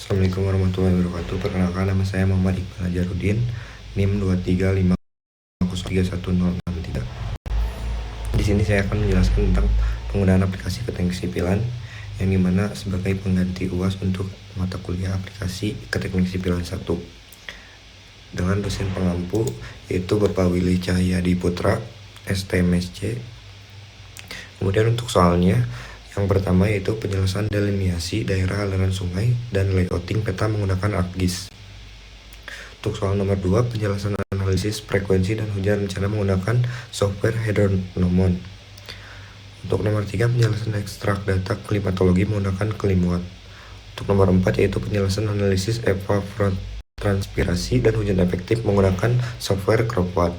Assalamualaikum warahmatullahi wabarakatuh. Perkenalkan, nama saya Muhammad Iqbal Ajarudin, NIM 235503106. Di sini saya akan menjelaskan tentang penggunaan aplikasi keteknik sipilan, yang dimana sebagai pengganti UAS untuk mata kuliah aplikasi keteknik sipilan 1 dengan dosen pengampu yaitu Bapak Willy Cahyadi Putra, STMSC. Kemudian untuk soalnya, yang pertama yaitu penjelasan delimiasi daerah aliran sungai dan layouting peta menggunakan ArcGIS. Untuk soal nomor 2, penjelasan analisis frekuensi dan hujan rencana menggunakan software Hydronomon. Untuk nomor 3, penjelasan ekstrak data klimatologi menggunakan Klimwatt. Untuk nomor 4, yaitu penjelasan analisis evapotranspirasi dan hujan efektif menggunakan software Cropwatt.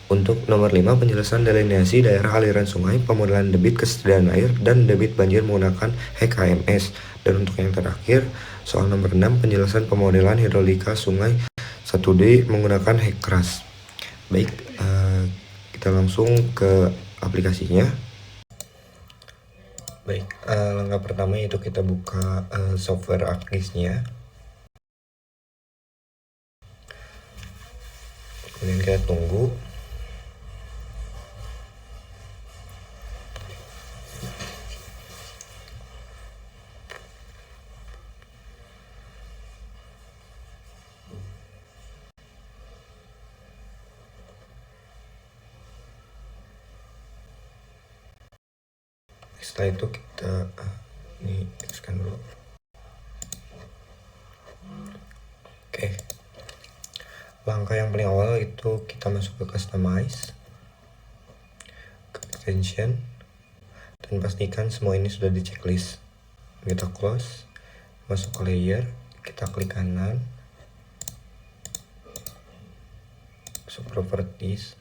Untuk nomor 5, penjelasan delineasi daerah aliran sungai, pemodelan debit kesediaan air, dan debit banjir menggunakan HKMS. Dan untuk yang terakhir, soal nomor 6, penjelasan pemodelan hidrolika sungai 1D menggunakan HKRAS. Baik, kita langsung ke aplikasinya. Baik, langkah pertama yaitu kita buka software ArcGIS-nya. Kemudian kita tunggu. Setelah itu kita ini tekskan dulu. Oke. Langkah yang paling awal itu kita masuk ke customize, ke extension, dan pastikan semua ini sudah di checklist. Kita close, masuk ke layer, kita klik kanan, masuk properties.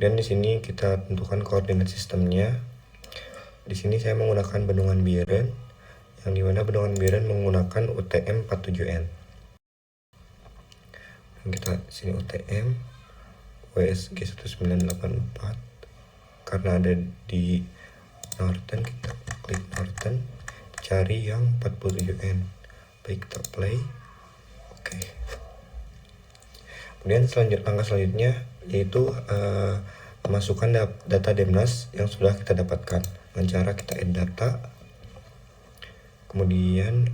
Dan di sini kita tentukan koordinat sistemnya. Di sini saya menggunakan bendungan Biren, yang dimana bendungan Biren menggunakan UTM 47N. Dan kita sini UTM WSG 1984. Karena ada di Northern, kita klik Northern, cari yang 47N. Baik, kita play. Oke. Kemudian langkah selanjutnya yaitu memasukkan data Demnas yang sudah kita dapatkan dengan cara kita add data. Kemudian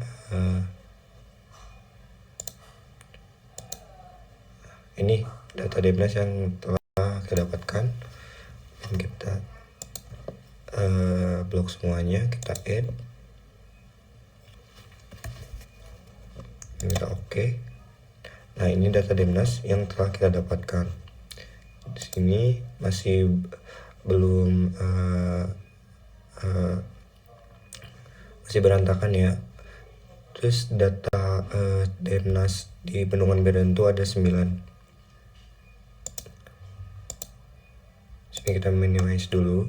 ini data Demnas yang telah kita dapatkan, dan kita blok semuanya, kita add, kita oke. Nah, ini data Demnas yang telah kita dapatkan. Di sini masih belum masih berantakan ya. Terus data Demnas di bendungan Biren itu ada 9. Sini kita minimize dulu.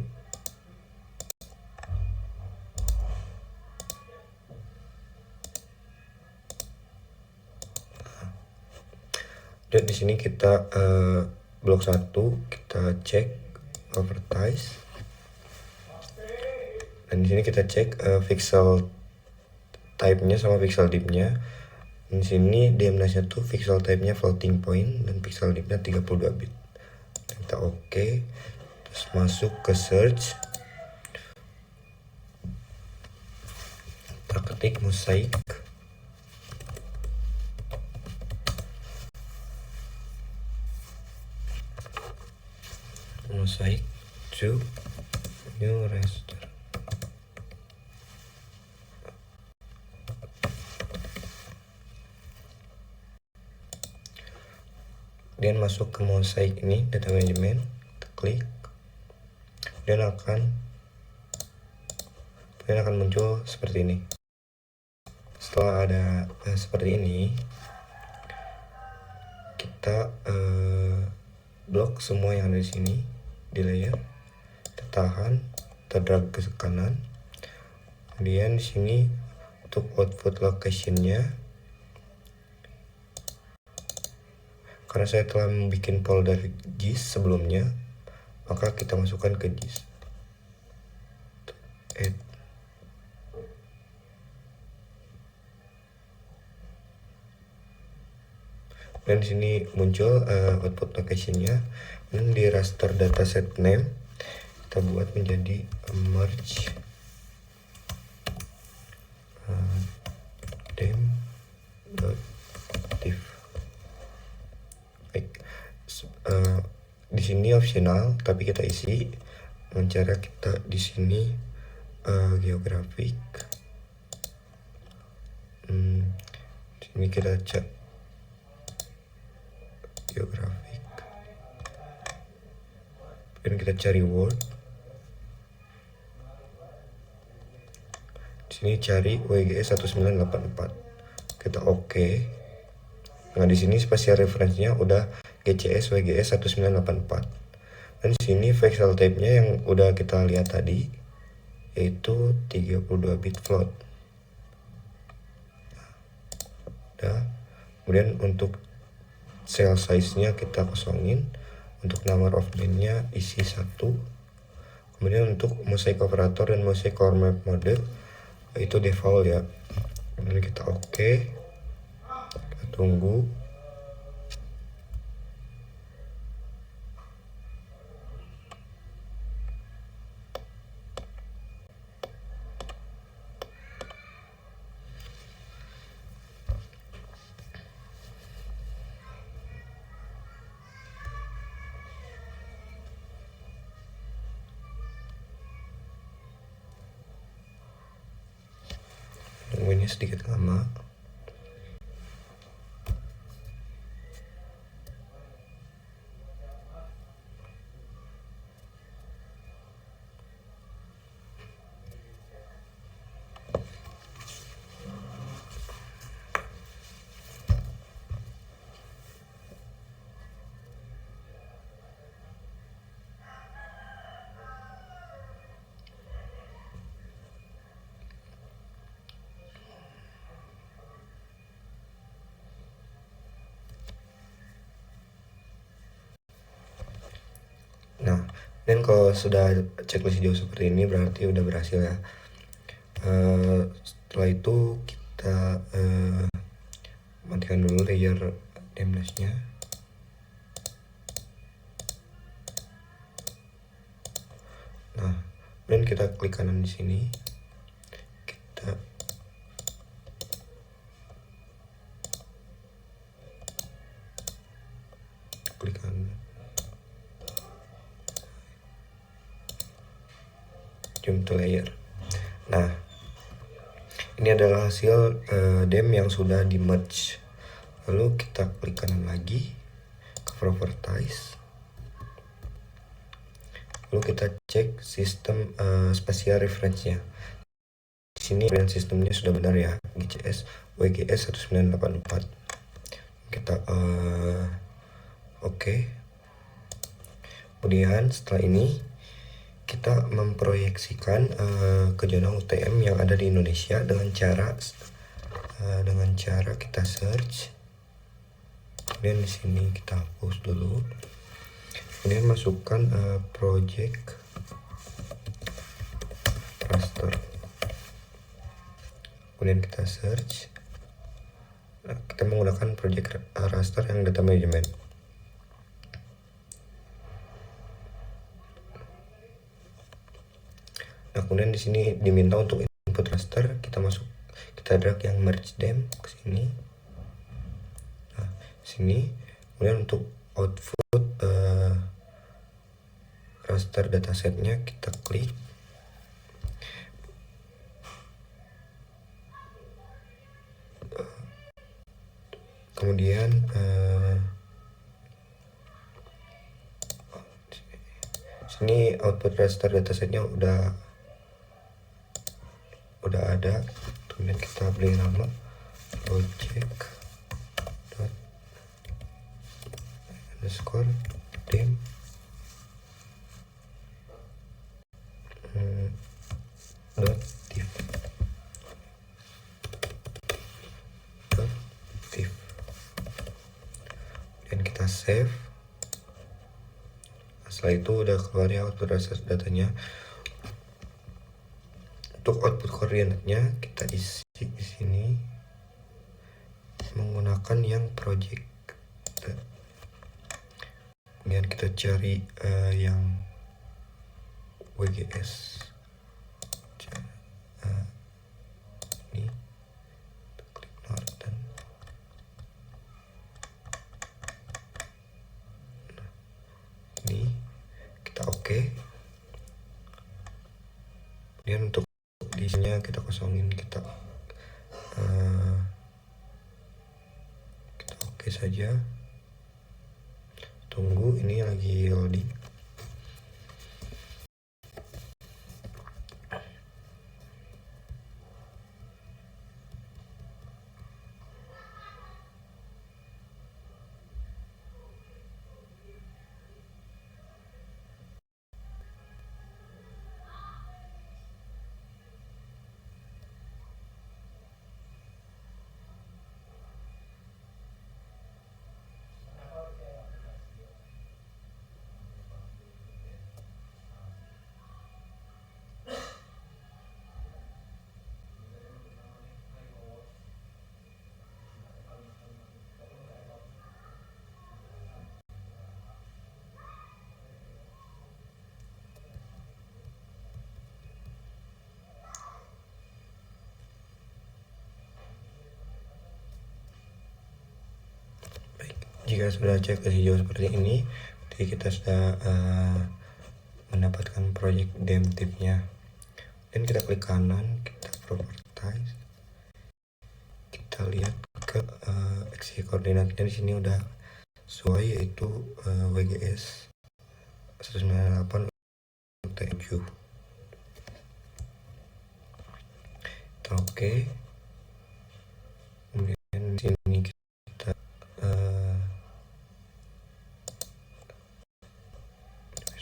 Dan di sini kita blok 1 kita cek advertise. Dan di sini kita cek pixel type-nya sama pixel dip-nya. Di sini DMNAS-nya tuh pixel type-nya floating point dan pixel dip-nya 32 bit. Kita oke. Terus masuk ke search. Kita ketik mosaic. Mosaic to new raster. Kemudian masuk ke mosaic ini, data management, kita klik. Kemudian akan muncul seperti ini. Setelah ada seperti ini, kita blok semua yang ada di sini di layer, kita tahan, kita drag ke kanan. Kemudian di sini untuk output location-nya, karena saya telah membuat folder GIS sebelumnya, maka kita masukkan ke GIS. Add. Dan di sini muncul output location-nya. Dan di raster dataset name kita buat menjadi merge dem.div. Baik. Di sini optional, tapi kita isi dengan cara kita di sini geografik. Di sini kita cek geografik dan kita cari word. Di sini cari WGS 1984. Kita oke. Nah, di sini spesial referensinya udah GCS WGS 1984. Dan di sini voxel type-nya yang udah kita lihat tadi yaitu 32 bit float. Nah, kemudian untuk cell size-nya kita kosongin. Untuk number of line-nya isi 1. Kemudian untuk mosaic operator dan mosaic core map mode itu default ya. Kemudian kita oke. Kita tunggu. Tungguinnya sedikit lama. Nah, dan kalau sudah checklist hijau seperti ini berarti udah berhasil ya. Setelah itu kita matikan dulu layer demness-nya. Nah, dan kita klik kanan di sini. Kita klik kanan. Jump to layer. Nah, ini adalah hasil dem yang sudah di merge. Lalu kita klik kanan lagi ke properties. Lalu kita cek sistem spasial reference-nya. Di sini sistemnya sudah benar ya, GCS WGS 1984. Kita oke. Kemudian setelah ini kita memproyeksikan ke zona UTM yang ada di Indonesia dengan cara kita search. Kemudian di sini kita hapus dulu. Kemudian masukkan project raster. Kemudian kita search. Nah, kita menggunakan project raster yang data management. Nah, kemudian di sini diminta untuk input raster, kita drag yang merge dem ke sini. Nah, sini. Kemudian untuk output raster datasetnya kita klik. Kemudian sini output raster datasetnya udah ada. Kemudian kita beri nama project underscore dem div. Dan kita save. Setelah itu udah keluar ya output raster datanya. Untuk output koordinatnya kita isi di sini menggunakan yang project Kemudian kita cari yang WGS. Ini klik Norton. Ini kita oke. Kemudian untuk di sini kita kosongin, kita oke saja. Tunggu, ini lagi loading. Jika sudah cek ke hijau seperti ini, jadi kita sudah mendapatkan project dem tipnya. Dan kita klik kanan, kita properties, kita lihat ke aksi koordinatnya. Di sini udah sesuai, yaitu WGS 198 T7. Kita oke. Kemudian di sini kita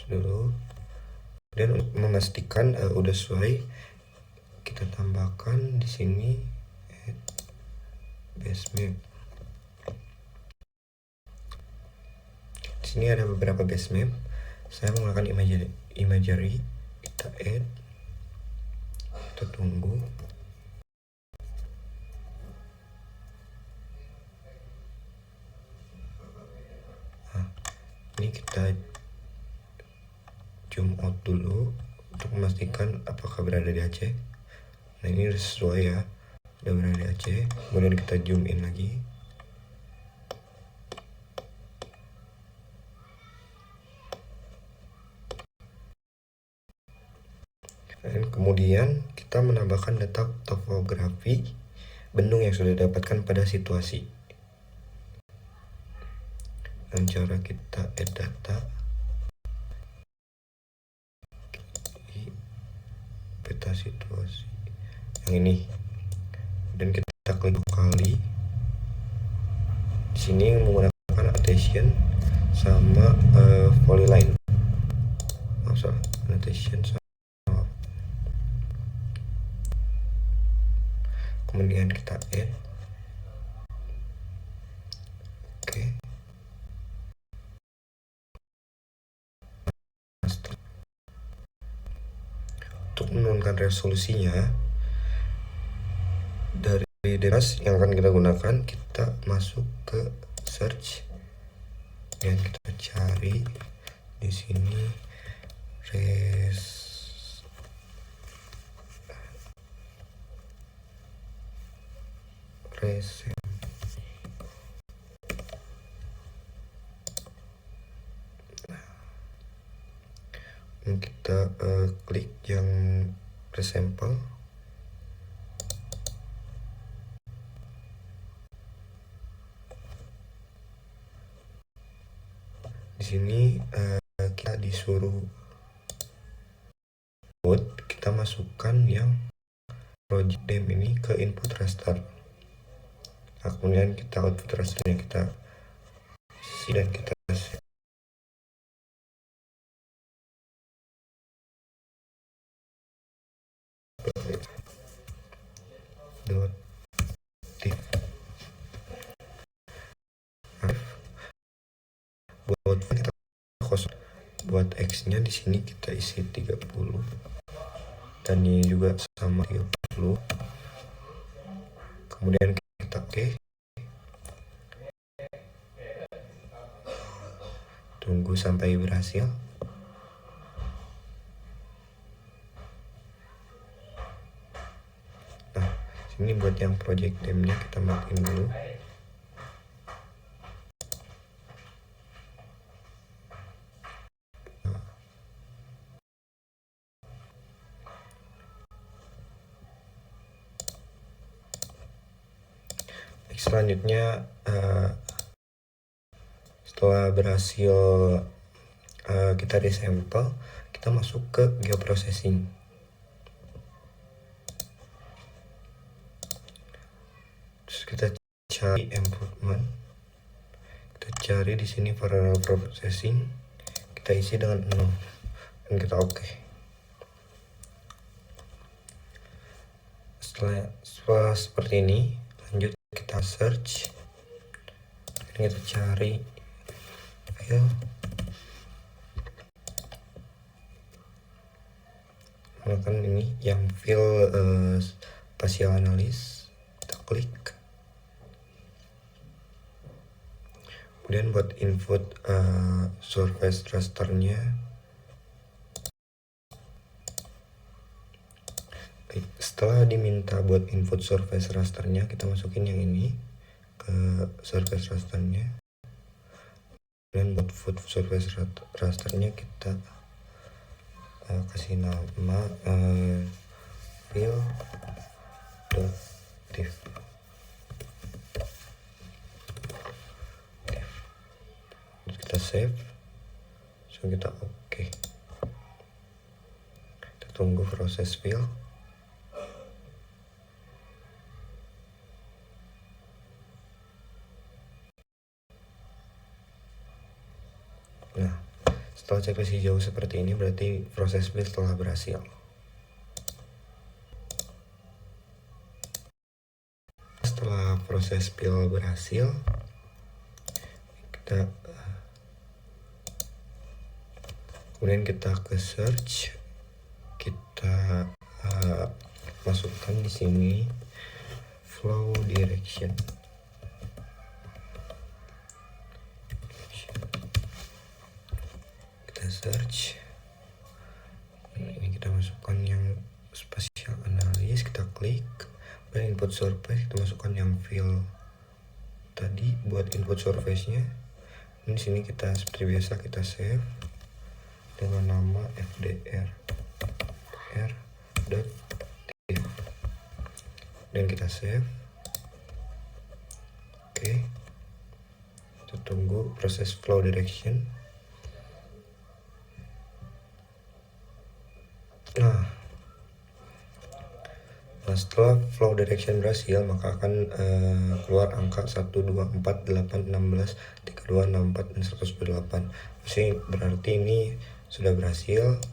dulu. Dan untuk memastikan udah sesuai, kita tambahkan di sini base map. Di sini ada beberapa base map. Saya menggunakan imagery. Kita add, kita tunggu. Nah, ini kita zoom out dulu untuk memastikan apakah berada di Aceh. Nah, ini sesuai ya, sudah berada di Aceh. Kemudian kita zoom in lagi. Dan kemudian kita menambahkan data topografi bendung yang sudah didapatkan pada situasi. Dan cara kita add data di peta situasi yang ini, dan kita klik kali. Di sini menggunakan annotation sama polyline. Annotation sama. Kemudian kita add. Oke. Untuk menurunkan resolusinya dari device yang akan kita gunakan, kita masuk ke search dan kita cari di sini resem. Kita klik yang resample. Di sini kita disuruh kita masukkan yang project dem ini ke input raster. Nah, kemudian kita output rasternya kita isi dan kita buat kita kosong. Buat X nya di sini kita isi 30 dan ini juga sama 30. Kemudian kita oke. tunggu sampai berhasil. Nah, sini buat yang project name-nya kita matiin dulu. Selanjutnya setelah berhasil kita resample, kita masuk ke geoprocessing. Terus kita cari improvement, kita cari di sini parallel processing, kita isi dengan 0 dan kita oke. Setelah seperti ini, lanjut kita search, kita cari file, melakukan ini yang file spatial analysis, kita klik. Kemudian buat input surface rasternya, setelah diminta buat input surface rasternya, kita masukin yang ini ke surface rasternya. Dan buat foot surface rasternya kita kasih nama fill dot div. Kita save, so kita oke. Kita tunggu proses fill. Nah, setelah checklist hijau seperti ini, berarti proses build telah berhasil. Setelah proses build berhasil, kemudian kita ke search, kita masukkan di sini flow direction. Search, ini kita masukkan yang spatial analysis, kita klik, dan input surface kita masukkan yang fill tadi buat input surface-nya. Di sini kita seperti biasa kita save dengan nama fdr r.div dan kita save. Oke, kita tunggu proses flow direction. Nah, setelah flow direction berhasil, maka akan keluar angka 1, 2, 4, 8, 16, 32, 64, dan 128. Jadi berarti ini sudah berhasil,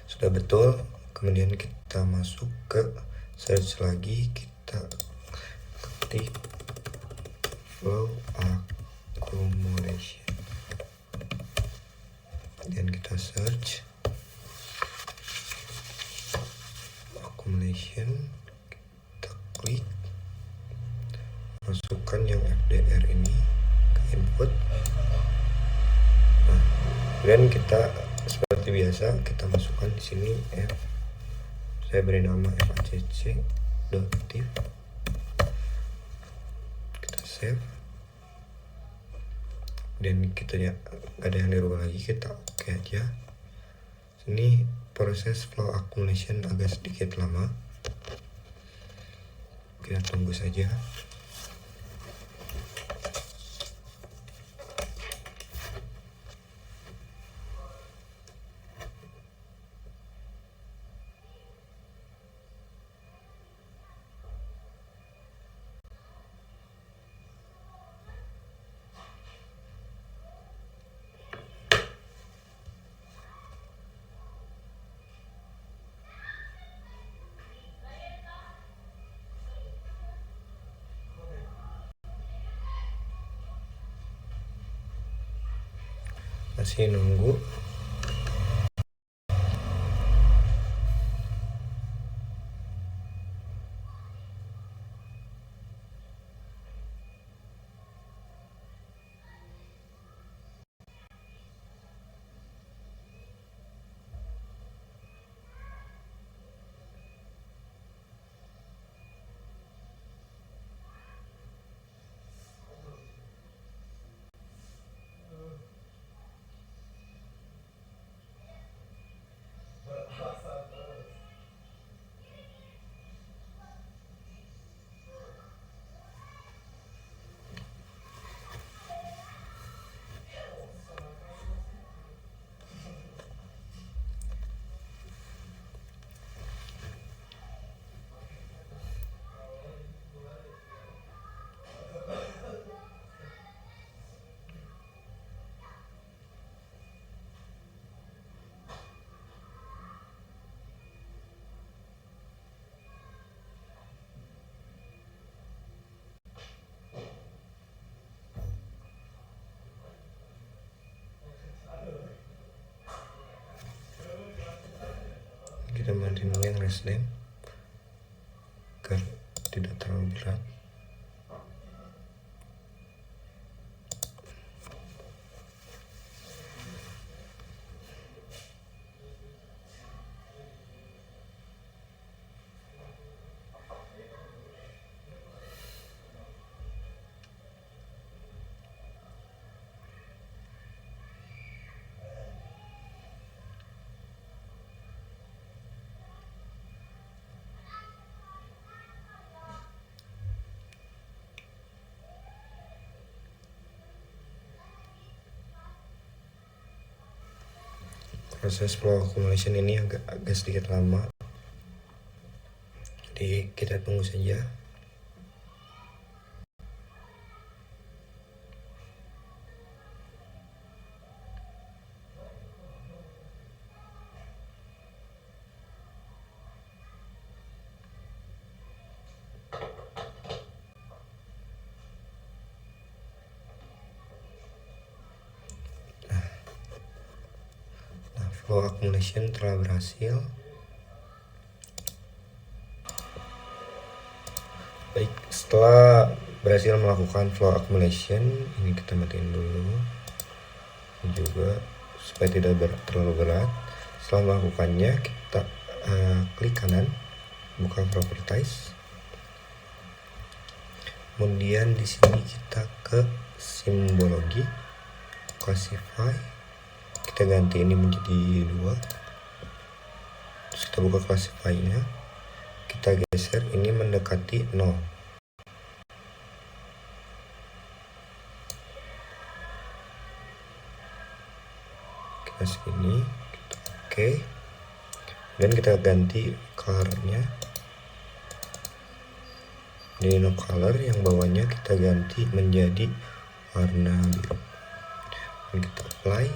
sudah betul. Kemudian kita masuk ke search lagi, kita ketik flow accumulation. Dan kita search accumulation, kita klik, masukkan yang FDR ini ke input. Nah, kemudian kita seperti biasa kita masukkan di sini saya beri nama facc.div, kita save. Dan kita ya gak ada yang dirubah lagi, kita oke aja. Ini proses flow accumulation agak sedikit lama, kita tunggu saja. Masih nunggu. ganti dulu yang less than agar tidak terlalu berat. Proses flow accumulation ini agak sedikit lama, jadi kita tunggu saja. Flow accumulation telah berhasil. Baik, setelah berhasil melakukan flow accumulation, ini kita matiin dulu. Ini juga supaya tidak terlalu berat. Setelah melakukannya, kita klik kanan, buka properties. Kemudian di sini kita ke simbologi, classify. Kita ganti ini menjadi 2. Terus kita buka classify-nya. Kita geser ini mendekati 0. Kita sini, kita oke. Dan kita ganti color-nya. Ini no color, yang bawahnya kita ganti menjadi warna biru. Dan kita apply.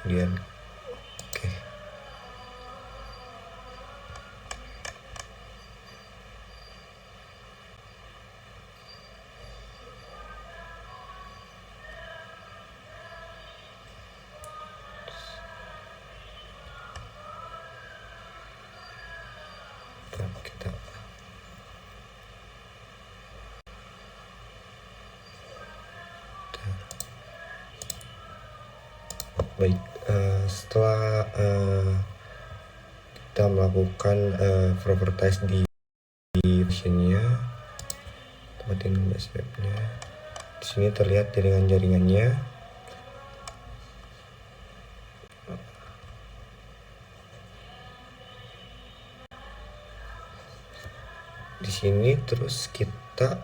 Kemudian oke. Kita baik, setelah kita melakukan properties di versionnya, tempatin stepnya. Di sini terlihat jaringan-jaringannya. Di sini terus kita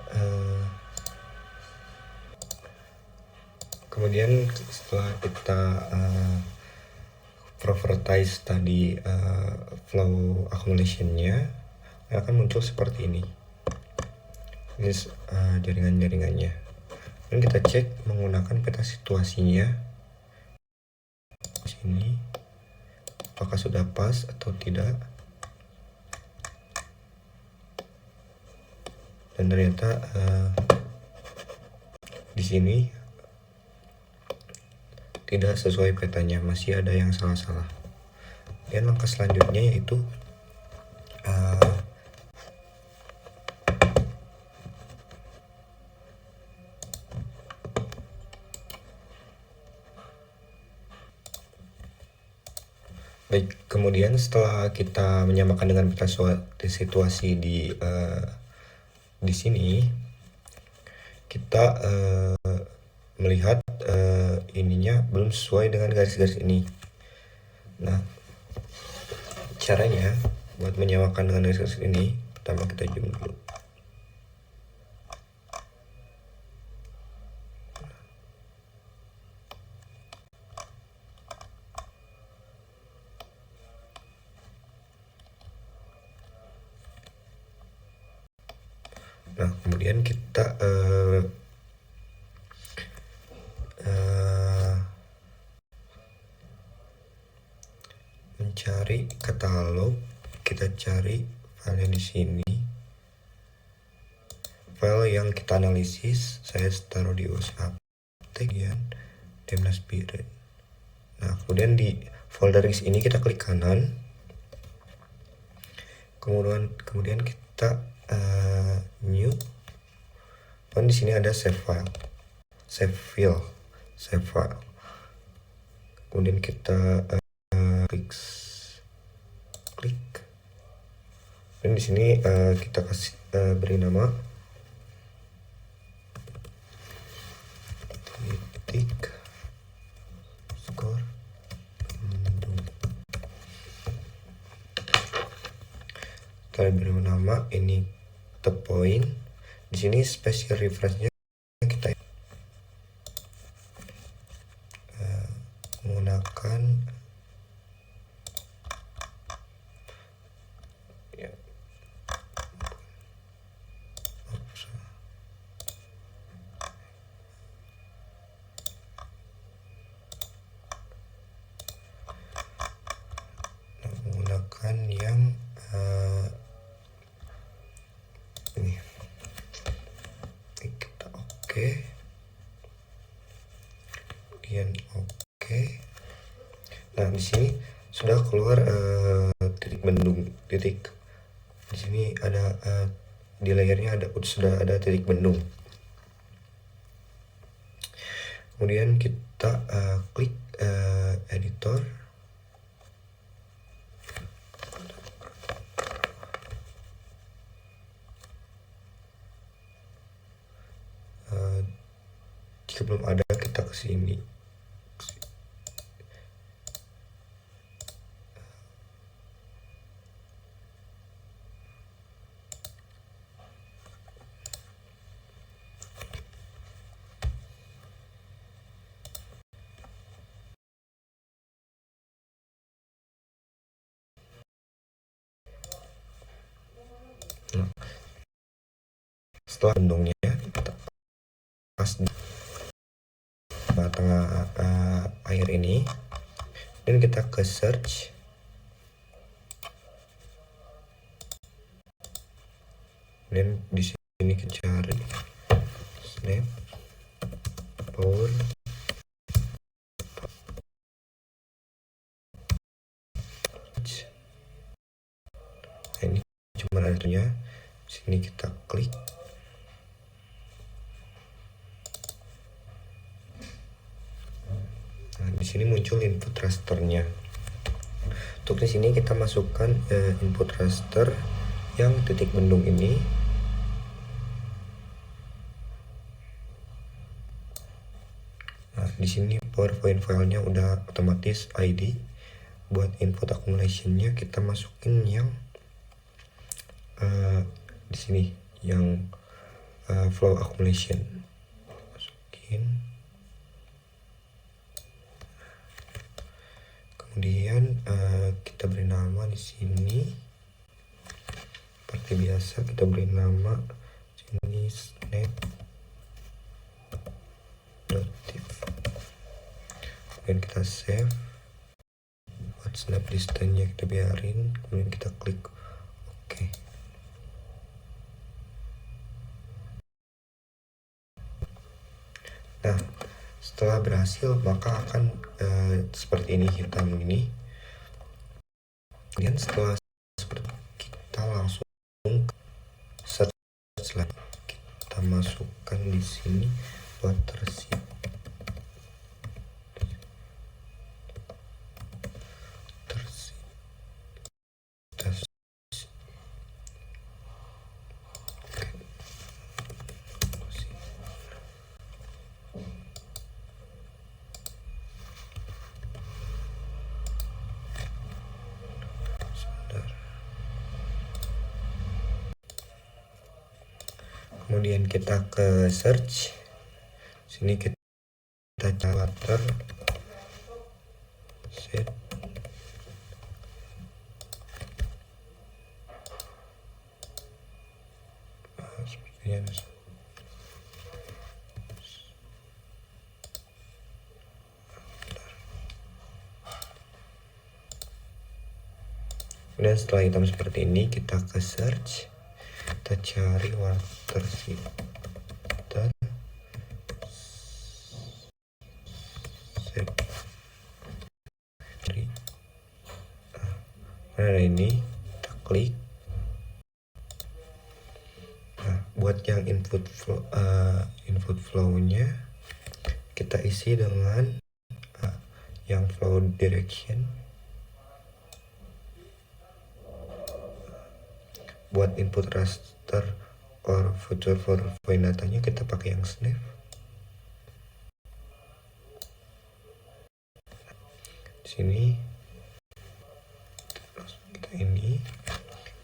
kemudian setelah kita properties tadi flow accumulation-nya akan muncul seperti ini. Ini jaringan-jaringannya. Dan kita cek menggunakan peta situasinya. Di sini apakah sudah pas atau tidak. Dan ternyata di sini tidak sesuai petanya, masih ada yang salah-salah. Dan langkah selanjutnya yaitu baik, kemudian setelah kita menyamakan dengan peta situasi di sini, kita melihat ininya belum sesuai dengan garis-garis ini. Nah, caranya buat menyamakan dengan garis-garis ini, pertama kita zoom dulu. Nah, kemudian kita mencari katalog. Kita cari file di sini, file yang kita analisis. Saya taruh di WhatsApp bagian Demna Spirit. Nah, kemudian di folder ini kita klik kanan, kemudian kita new, dan di sini ada save file, save file. Kemudian kita klik, dan di sini kita kasih beri nama titik skor Bandung. Kita beri nama ini the point. Di sini special reference-nya kita menggunakan ya, menggunakan yang ini. Kita oke. Kemudian oke. Nah, di sini sudah keluar titik bendung, titik. Di sini ada di layarnya sudah ada titik bendung. Kemudian kita klik editor. Jika belum ada, kita ke sini. Nah, setelah bendungnya kita pas di tengah air ini, dan kita ke search, dan di sini kita cari snap power. Nah, ini cuma ada itunya. Sini kita klik. Nah, di sini muncul input rasternya. Untuk di sini kita masukkan input raster yang titik bendung ini. Nah, di sini PowerPoint filenya udah otomatis ID. Buat input accumulation-nya kita masukin yang di sini, yang flow accumulation. Masukin. Kemudian kita beri nama di sini. Seperti biasa kita beri nama sini snap div. Kemudian kita save. Buat snap distance-nya kita biarin. Kemudian kita klik oke. Nah, setelah berhasil maka akan seperti ini, hitam ini. Kemudian setelah seperti, kita langsung search lagi. Kita masukkan di sini water sheet. Kemudian kita ke search. Sini kita cari water set. Sepertinya kemudian setelah hitam seperti ini, kita ke search, kita cari water sheet dan set. Cari, nah, ada ini, kita klik, buat yang input flow-nya kita isi dengan yang flow direction. Buat input raster or future for point datanya kita pakai yang snap. Di sini terus kita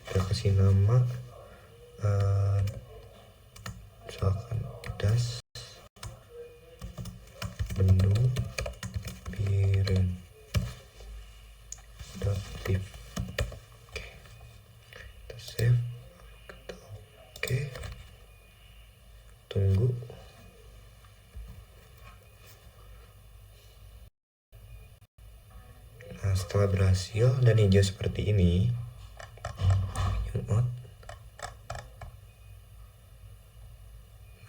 kita kasih nama misalkan das bendung biren .div. Kita save, kita oke, tunggu. Nah, setelah berhasil dan hijau seperti ini, zoom out.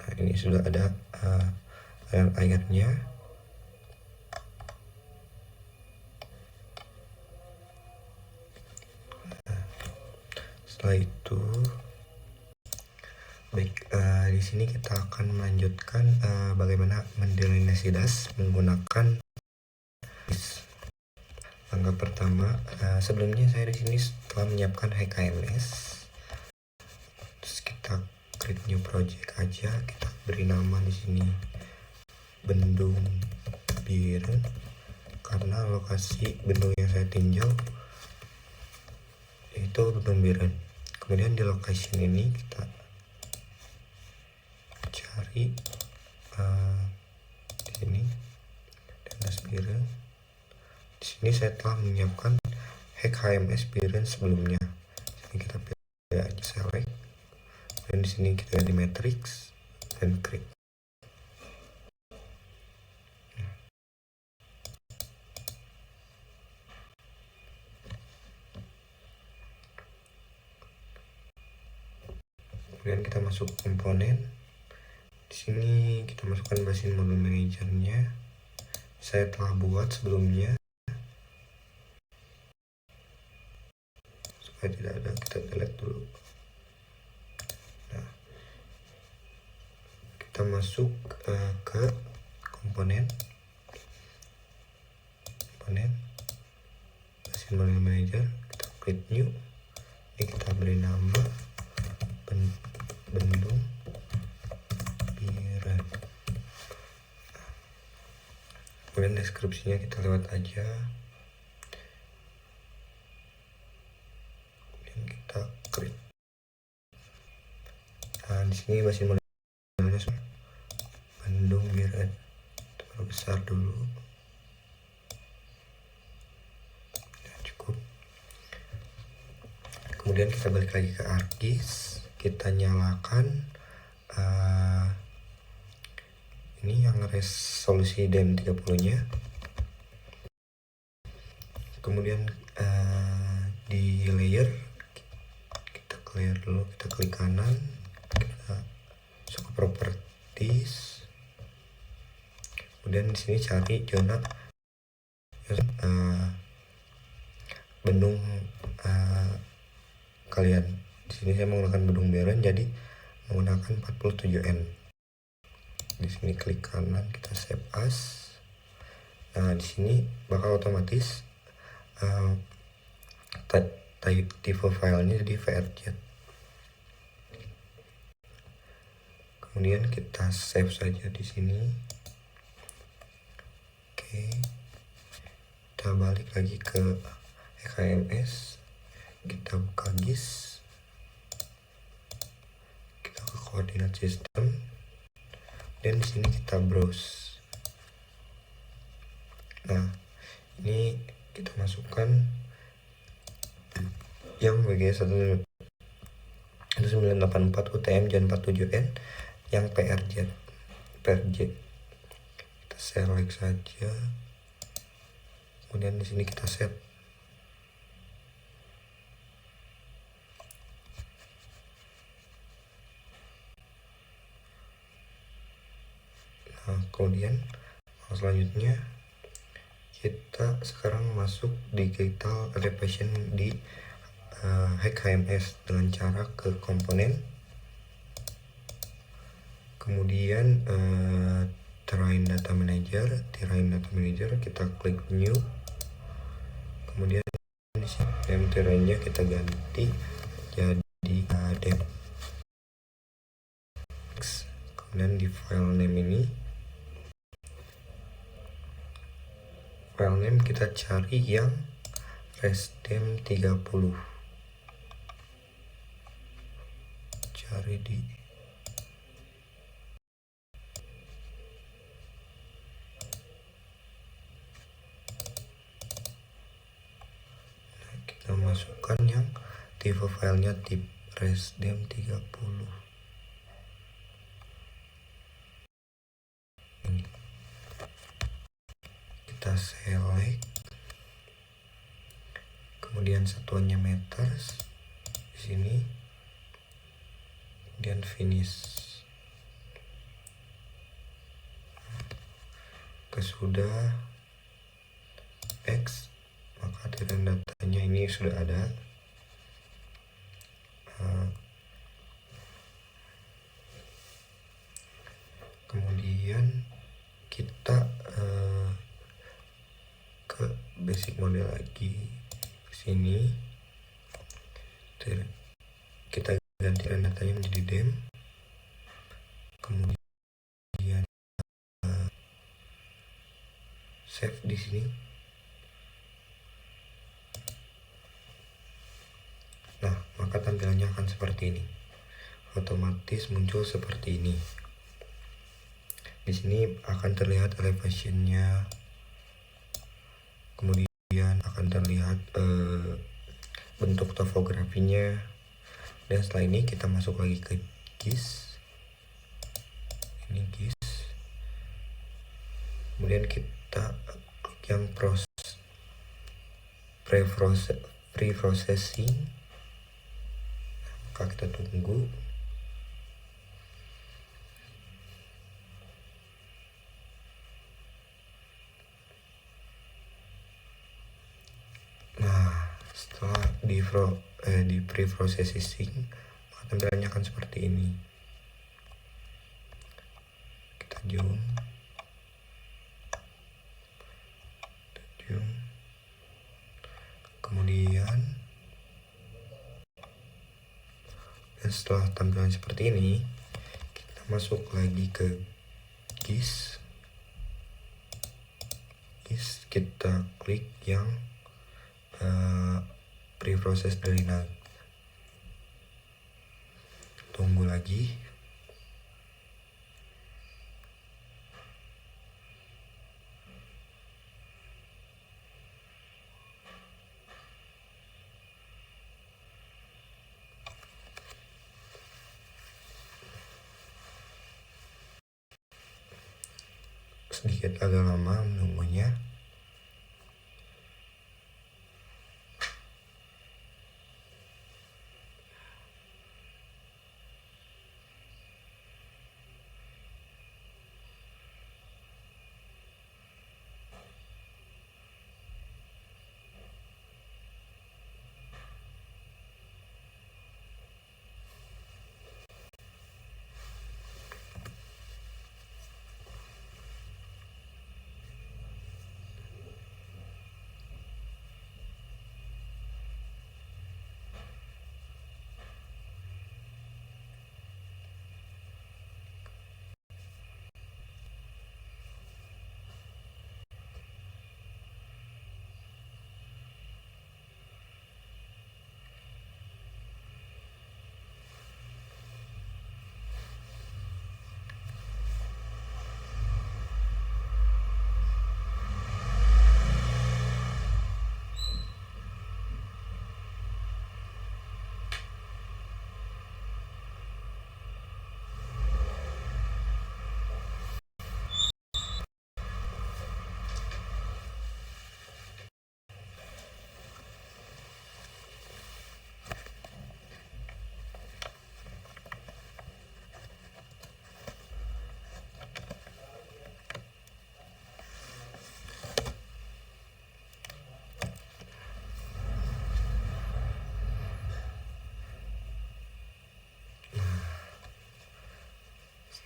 Nah, ini sudah ada airnya. Setelah itu, di sini kita akan melanjutkan bagaimana mendelinasi das menggunakan langkah pertama. Sebelumnya saya di sini telah menyiapkan HKMS. Terus kita create new project aja, kita beri nama di sini bendung biren karena lokasi bendung yang saya tinjau itu bendung biren. Kemudian di location ini kita cari di sini das biren. Di sini saya telah menyiapkan HKMS biren sebelumnya. Sini kita pilih aja select, dan di sini kita ganti matrix dan create. Kemudian kita masuk komponen. Di sini kita masukkan basin model manajernya. Saya telah buat sebelumnya. Supaya tidak ada, kita delete dulu. Nah, kita masuk ke komponen basin model manager, kita create new. Ini kita beri nama bendung biren. Kemudian deskripsinya kita lewat aja. Kemudian kita create. Nah, di sini basin modelnya bendung biren. Kita besar dulu. Ya, cukup. Kemudian kita balik lagi ke ArcGIS. Kita nyalakan ini yang resolusi DM30 nya. Kemudian di layer kita clear dulu, kita klik kanan, kita masuk ke properties. Kemudian di sini cari zona bendung kalian. Di sini saya menggunakan bendung biren, jadi menggunakan 47N. Di sini klik kanan, kita save as. Nah, di sini bakal otomatis tipe filenya jadi vrjet. Kemudian kita save saja di sini. Oke, kita balik lagi ke HKMS. Kita buka GIS. Koordinat sistem, dan di sini kita browse. Nah, ini kita masukkan yang WG1984 UTM Jan 47N yang PRJ. Kita select saja. Kemudian di sini kita set. Nah, kemudian selanjutnya kita sekarang masuk digital elevation di HKMS dengan cara ke komponen. Kemudian Terrain Data Manager, kita klik New. Kemudian di sini name terrainnya kita ganti jadi Dev. Kemudian di file name ini, file name kita cari yang Resdem 30. Cari di kita masukkan yang tipe filenya tip Resdem 30. Ini kita select, kemudian satuannya meters di sini, kemudian finish. Sudah X, maka terrain datanya ini sudah ada. Kemudian kita ke basic model lagi, ke sini kita ganti terrain datanya menjadi dem. Kemudian save di sini. Nah, maka tampilannya akan seperti ini. Otomatis muncul seperti ini. Di sini akan terlihat elevationnya, kemudian akan terlihat bentuk topografinya, dan setelah ini kita masuk lagi ke GIS. Ini GIS. Kemudian kita klik yang pre-processing, maka kita tunggu. Nah, setelah di pre-processing, maka tampilannya akan seperti ini. Kita zoom. Kemudian dan setelah tampilan seperti ini, kita masuk lagi ke GIS. Kita klik yang pre-process dari tunggu lagi. Sedikit agak lama menunggunya.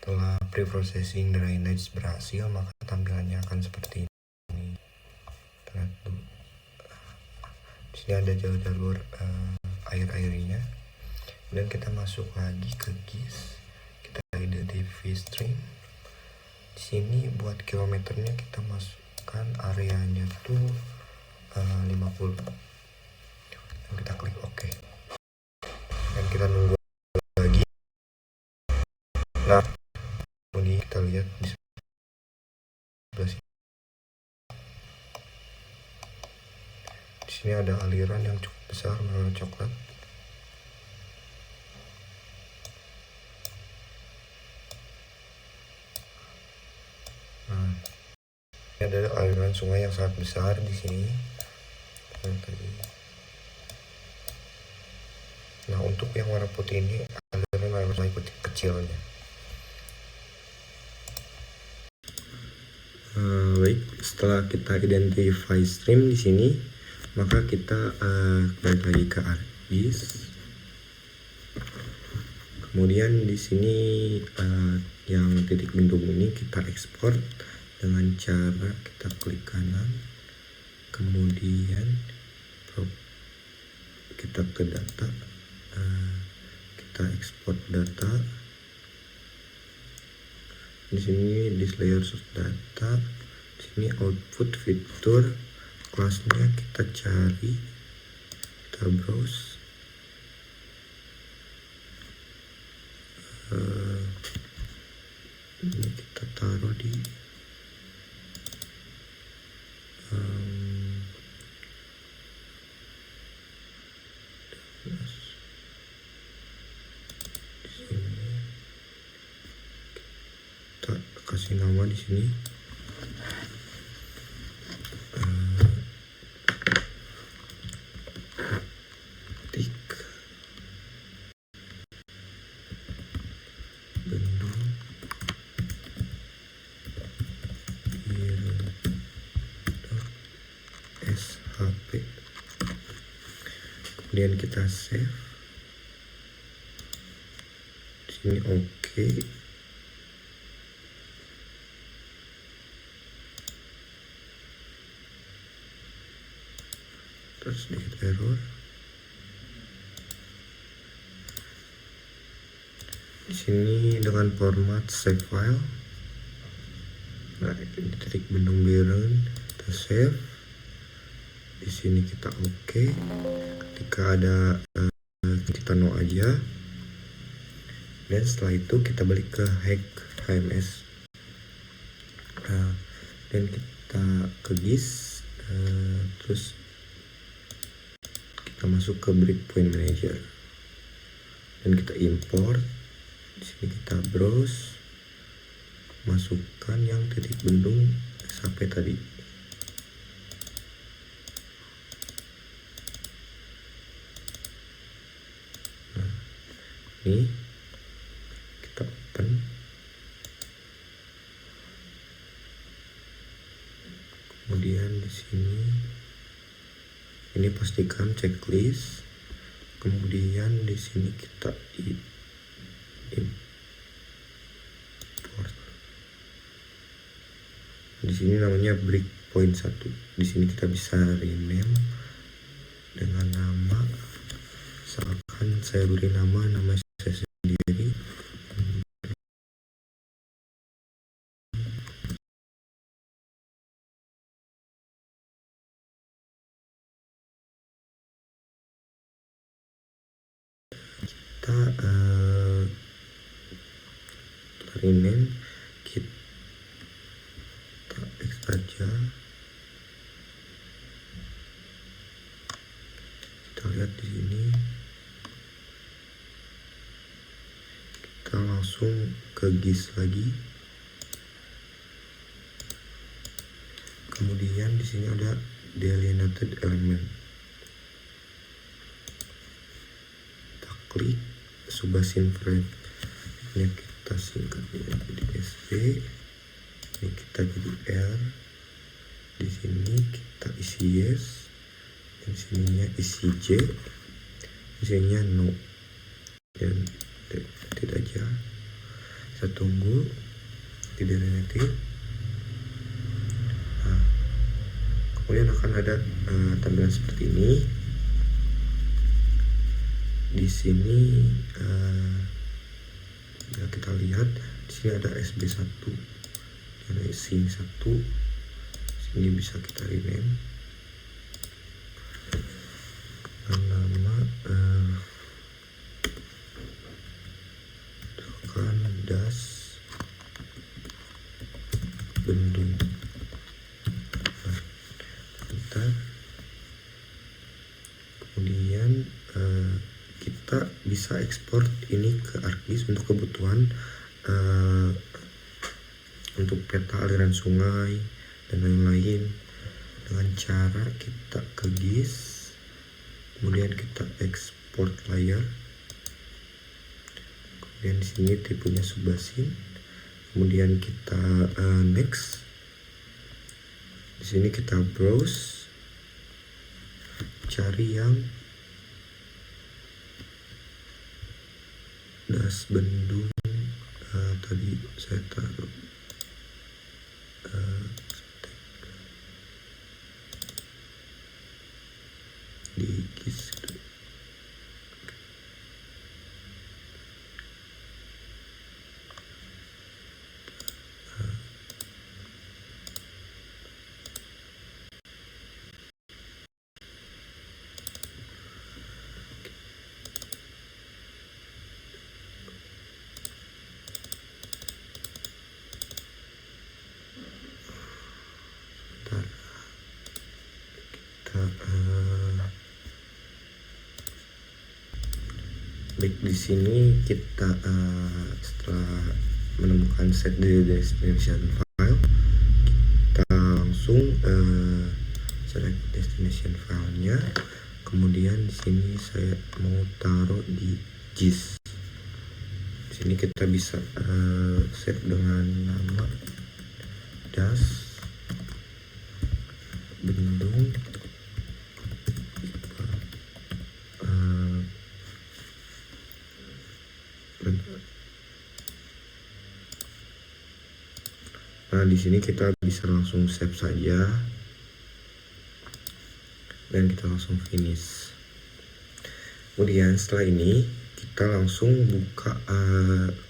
Setelah pre-processing drainage berhasil, maka tampilannya akan seperti ini. Lihat dulu. Di sini ada jalur-jalur air-airnya. Dan kita masuk lagi ke GIS. Kita identify stream. Di sini buat kilometernya kita masukkan areanya tuh 50. Dan kita klik OK. Dan kita nunggu lagi. Nah, ini kita lihat di sebelah sini. Di sini ada aliran yang cukup besar berwarna coklat. Nah, ini ada aliran sungai yang sangat besar di sini. Nah, untuk yang warna putih ini aliran sungai kecilnya. Baik, setelah kita identify stream di sini, maka kita balik lagi ke ArcGIS. Kemudian di sini yang titik bendung ini kita ekspor dengan cara kita klik kanan, kemudian kita ke data, kita ekspor data. Di sini display source data, di sini output fitur, kelasnya kita cari, kita browse. Ini kita taruh di kita kasih nama di sini titik bendung shp, kemudian kita save. Di sini oke. Terus sedikit error. Di sini dengan format save file. Nah, ini titik bendung Biren, kita save. Di sini kita oke. Ketika ada kita no aja. Dan setelah itu kita balik ke hack HMS. Nah, dan kita ke GIS, terus kita masuk ke breakpoint manager dan kita import. Di sini kita browse, masukkan yang titik bendung sampai tadi. Nah, ini kita open. Kemudian di sini ini pastikan checklist. Kemudian di sini kita import. Di sini namanya breakpoint 1. Di sini kita bisa rename dengan nama, misalkan saya beri nama saya sendiri. Kita rename, kita X aja. Kita lihat di sini, kita langsung ke GIS lagi. Kemudian di sini ada delineated element. Kita klik subasin frame. Ini kita singkat jadi SV. Ini kita jadi R. Di sini kita isi yes. Dan sininya isi J. Di sininya no. Dan tidak aja. Kita tunggu tidak detik. Nah, kemudian akan ada tampilan seperti ini. Di sini ya kita lihat di sini ada SB1, ada SIM1. Sini bisa kita rename nama misalkan das bendung. Bentar. Kemudian kita bisa ekspor ini ke ArcGIS untuk kebutuhan untuk peta aliran sungai dan lain-lain, dengan cara kita ke GIS, kemudian kita ekspor layer, kemudian di sini tipenya subbasin, kemudian kita next. Di sini kita browse, cari yang das bendung. Tadi saya taruh di GIS gitu. Baik, di sini kita setelah menemukan set the destination file, kita langsung select destination filenya. Kemudian di sini saya mau taruh di GIS. Di sini kita bisa save dengan nama das bendung Nah, di sini kita bisa langsung save saja dan kita langsung finish. Kemudian setelah ini kita langsung buka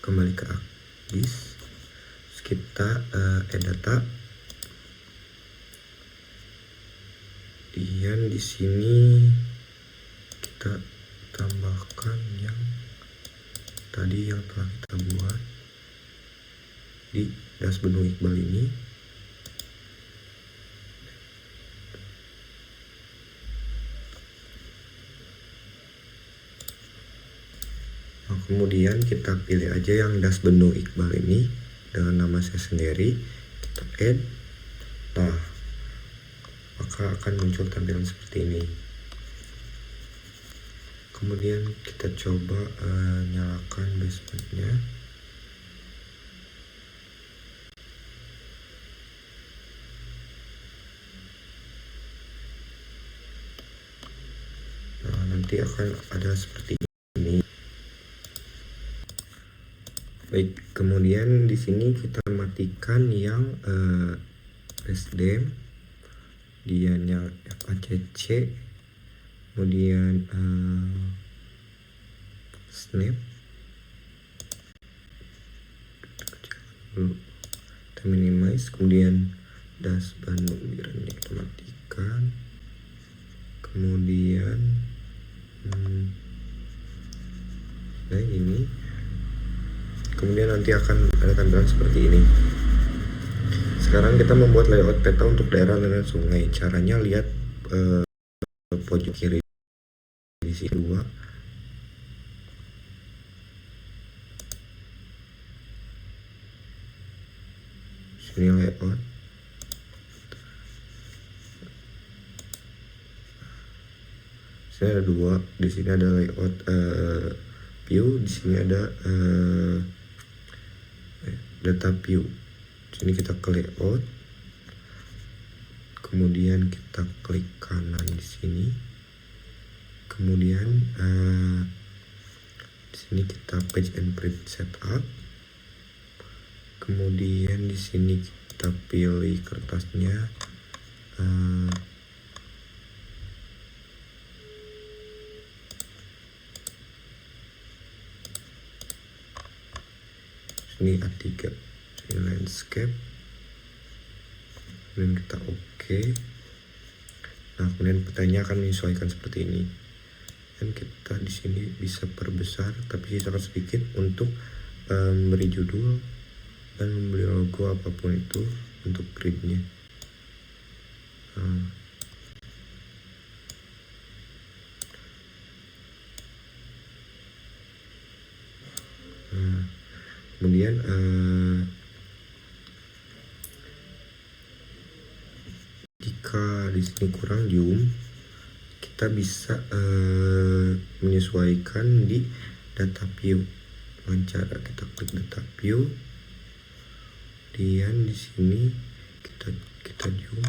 kembali ke ArcGIS. Terus kita add data. Kemudian di sini kita tambahkan yang tadi yang telah kita buat di das bendung Iqbal ini. Nah, kemudian kita pilih aja yang das bendung Iqbal ini dengan nama saya sendiri, kita add. Nah, maka akan muncul tampilan seperti ini. Kemudian kita coba nyalakan basementnya. Nah, nanti akan ada seperti ini. Baik, kemudian di sini kita matikan yang SDM, kemudian yang FACC, kemudian snap, kita minimize, kemudian das Bandung biarnya kita matikan, kemudian nah ini, kemudian nanti akan ada tampilan seperti ini. Sekarang kita membuat layout peta untuk daerah aliran sungai. Caranya lihat pojok kiri di sini 2. Sini layout. Sini ada 2. Di sini ada layout view. Di sini ada data view. Di sini kita ke layout. Kemudian kita klik kanan di sini. Kemudian di sini kita page and print setup. Kemudian di sini kita pilih kertasnya. Ini A3, ini landscape. Kemudian kita oke. Nah, kemudian petanya akan menyesuaikan seperti ini. Dan kita di sini bisa perbesar, tapi sangat sedikit untuk memberi judul dan memberi logo apapun itu untuk gridnya. Kemudian jika di sini kurang zoom, kita bisa menyesuaikan di data view dengan cara kita klik data view. Kemudian di sini kita zoom.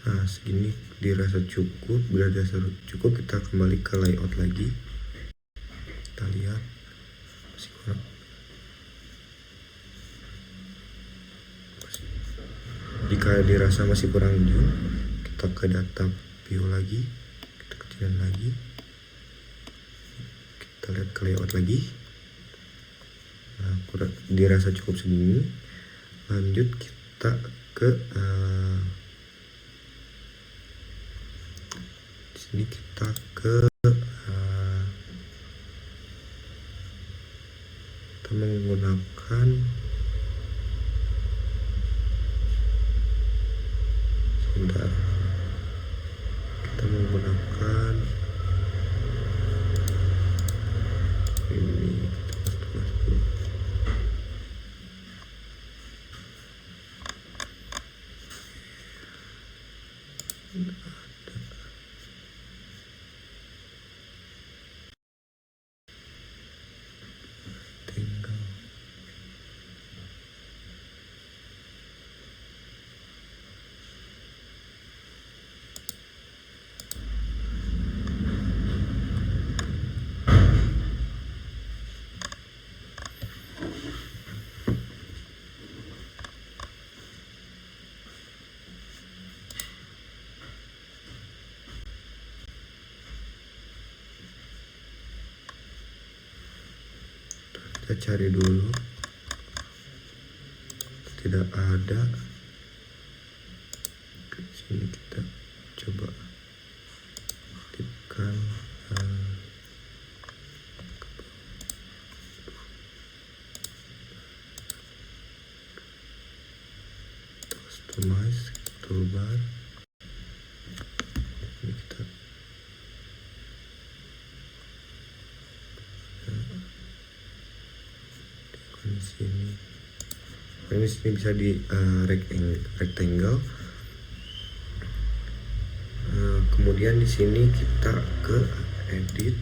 Nah, segini dirasa cukup. Bila dirasa cukup, kita kembali ke layout lagi. Kita lihat masih kurang. Jika dirasa masih kurang zoom, kita ke data view lagi, kita kecilin lagi, kita lihat ke layout lagi. Nah, dirasa cukup segini. Lanjut kita ke sini kita ke kita menggunakan sebentar, kita menggunakan ini, kita mas dulu. Kita cari dulu, tidak ada. Ke sini kita coba aktifkan customize toolbar. Ini kita di sini. Ini sini bisa di rectangle. Kemudian di sini kita ke edit.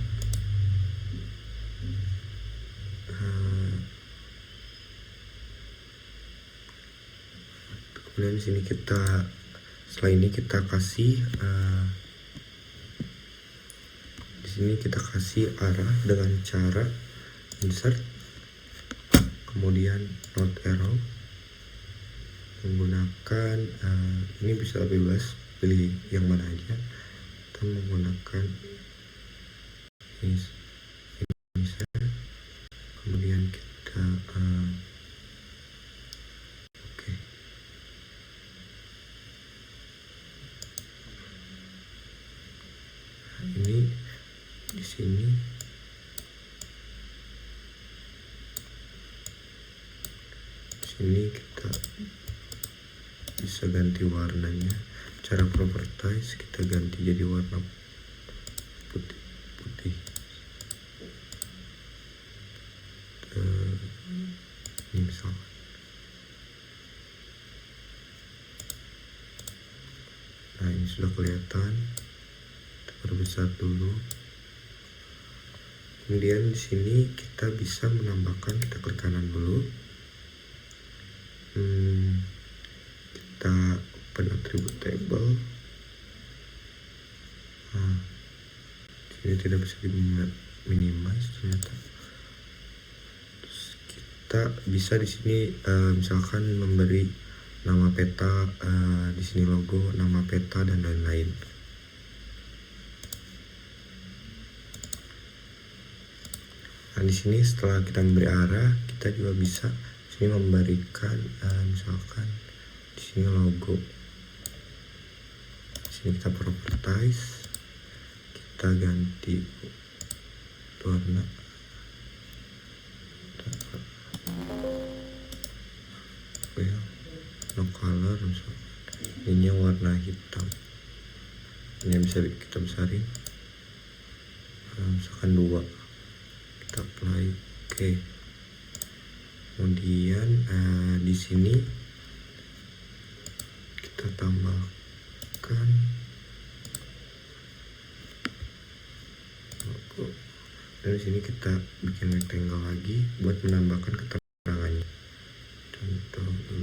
Kemudian di sini setelah ini kita kasih di sini kita kasih arah dengan cara insert, kemudian not arrow, menggunakan ini bisa bebas pilih yang mana aja. Kita menggunakan ini bisa, kemudian kita oke. Ini di sini kita bisa ganti warnanya. Cara properties kita ganti jadi warna putih. Ini misalkan. Nah, ini sudah kelihatan. Kita perbesar dulu. Kemudian di sini kita bisa menambahkan, kita klik kanan dulu. kita open attribute table. Nah, ini tidak bisa di minimize ternyata. Terus kita bisa di sini misalkan memberi nama peta, di sini logo, nama peta dan lain-lain. Nah, di sini setelah kita memberi arah, kita juga bisa di sini memberikan misalkan di sini logo. Di sini kita properties, kita ganti warna. No color misalkan. Ini warna hitam. Ini bisa kita besarin. Misalkan 2. Kita apply, oke. Kemudian di sini kita tambahkan logo. Dan di sini kita bikin rectangle lagi buat menambahkan keterangannya. Contoh dulu.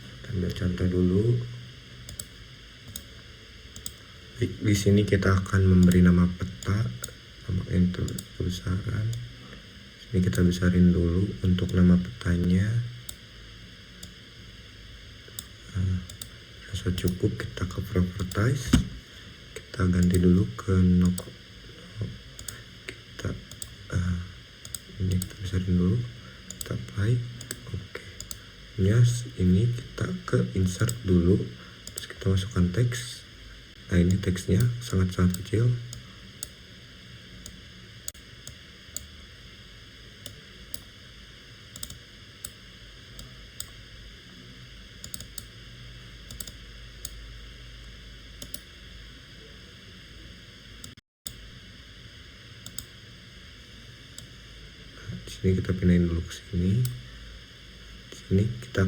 Kita ambil contoh dulu. Di sini kita akan memberi nama peta, nama enter kebesaran. Ini kita besarin dulu untuk nama petanya. Rasa cukup, kita ke properties, kita ganti dulu ke no. Kita ini kita besarin dulu, kita apply, oke. Yes, ini kita ke insert dulu, terus kita masukkan teks. Nah, ini teksnya sangat-sangat kecil. Nah, di sini kita pindahin dulu ke sini. Di sini kita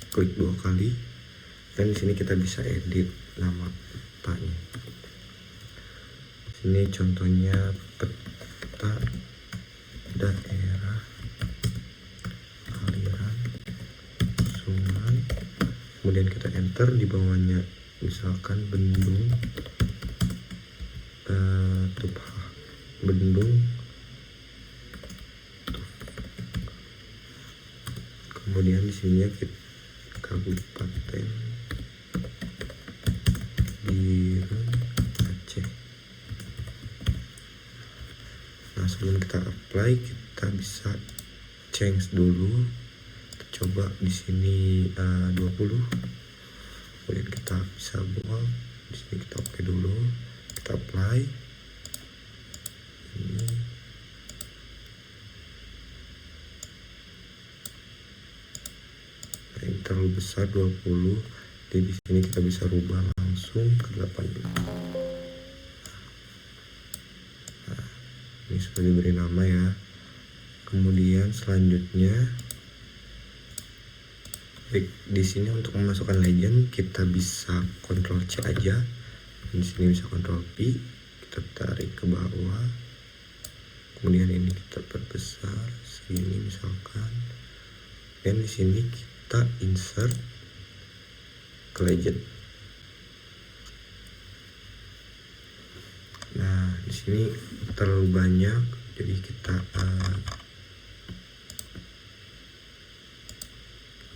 klik 2 kali. Dan di sini kita bisa edit nama petanya. Sini contohnya peta daerah aliran sungai. Kemudian kita enter, di bawahnya misalkan bendung bendung. Kemudian di sini kita kabupaten Biren Aceh. Nah, sebelum kita apply, kita bisa change dulu. Kita coba di sini 20. Kemudian kita bisa buang. Di sini kita oke dulu. Kita apply. Ini terlalu besar 20. Jadi di sini kita bisa rubah langsung ke 80. Nah, ini sudah diberi nama ya. Kemudian selanjutnya, di sini untuk memasukkan legend kita bisa Ctrl C aja. Di sini bisa Ctrl P, kita tarik ke bawah. Kemudian ini kita perbesar segini misalkan. Dan di sini kita insert ke legend. Nah, di sini terlalu banyak, jadi kita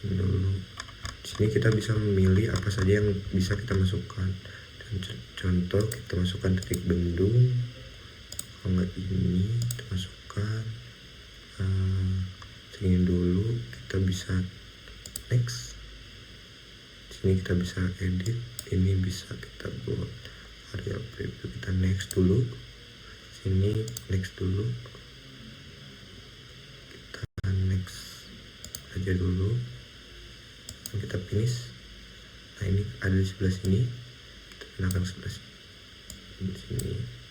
dulu. Di sini kita bisa memilih apa saja yang bisa kita masukkan. Dan contoh kita masukkan titik bendung. Kalau nggak ini kita masukkan segini dulu. Kita bisa next. Sini kita bisa edit, ini bisa kita buat area preview. Kita next dulu, sini next dulu, kita next aja dulu, dan kita finish. Nah, ini ada di sebelah sini, kita pindahkan sebelah sini.